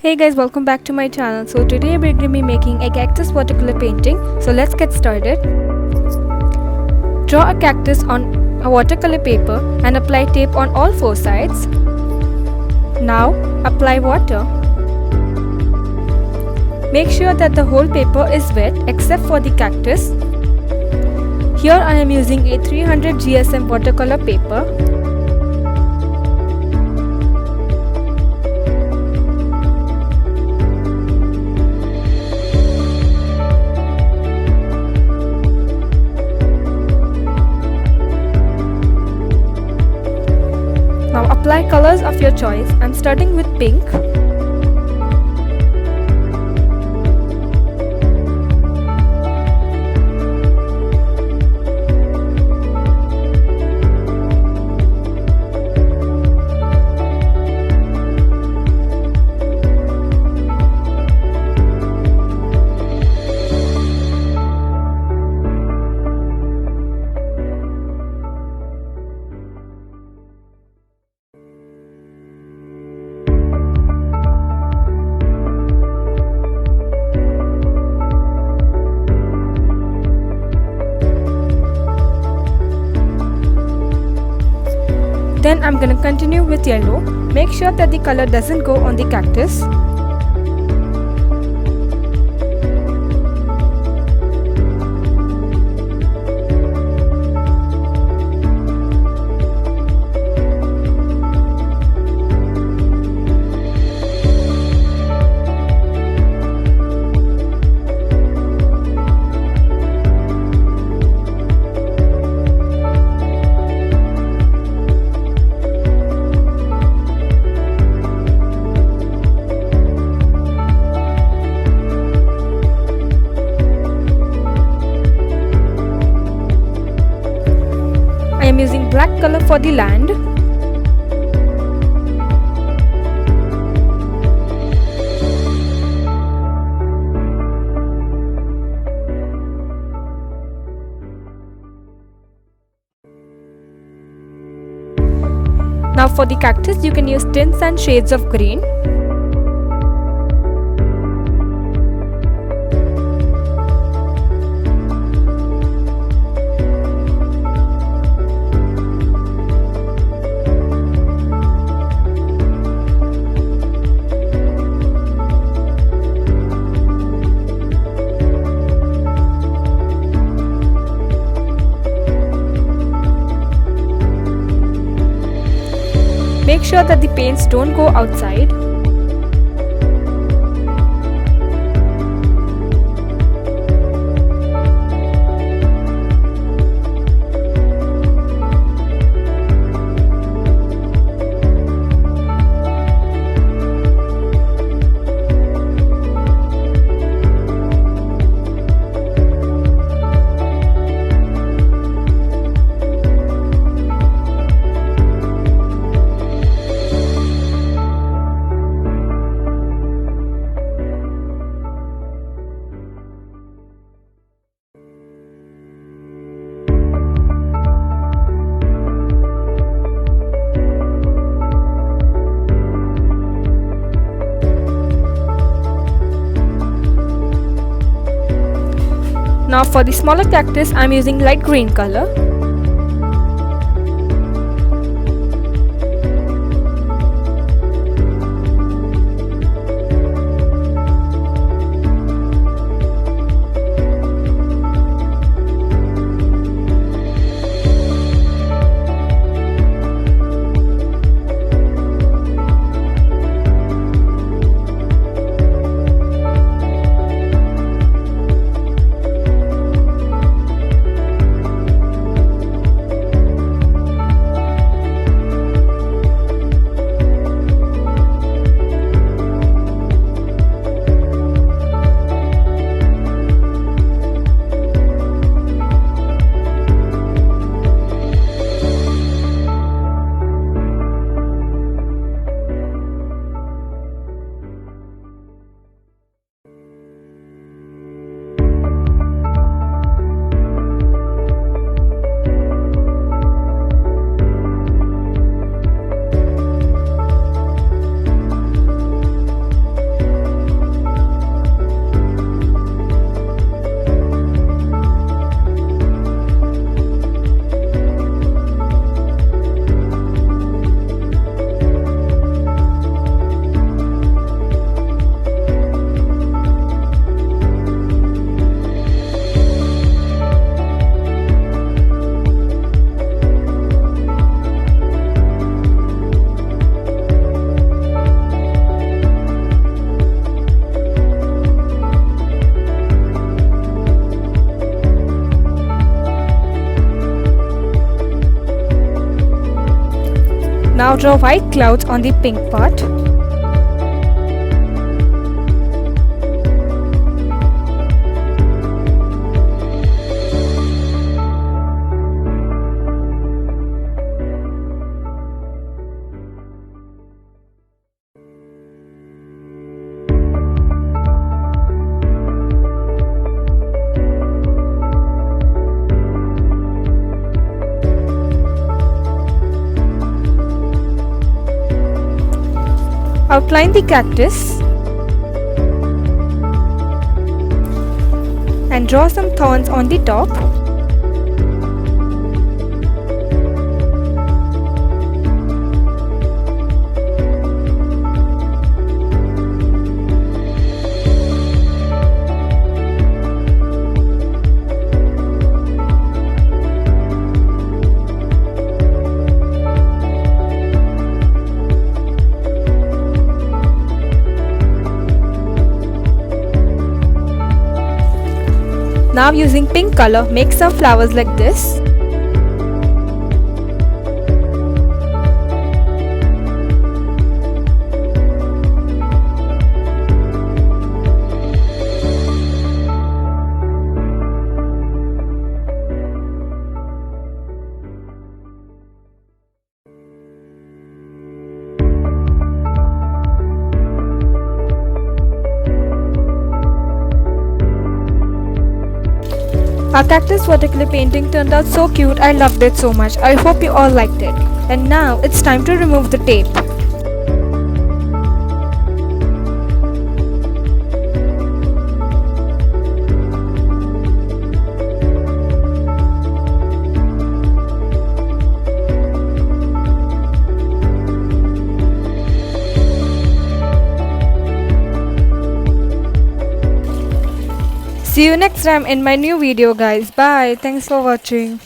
Hey guys, welcome back to my channel. So today we're going to be making a cactus watercolor painting. So let's get started. Draw a cactus on a watercolor paper and apply tape on all four sides. Now apply water. Make sure that the whole paper is wet except for the cactus. Here I am using a 300 GSM watercolor paper. Now apply colors of your choice. I'm starting with pink. Then I'm gonna continue with yellow. Make sure that the color doesn't go on the cactus. I am using black color for the land. Now for the cactus you can use tints and shades of green. Make sure that the paints don't go outside. Now for the smaller cactus, I'm using light green color. Now draw white clouds on the pink part. Outline the cactus and draw some thorns on the top. Now using pink color, make some flowers like this. Our cactus watercolor painting turned out so cute. I loved it so much. I hope you all liked it. And now it's time to remove the tape. See you next time in my new video, guys. Bye. Thanks for watching.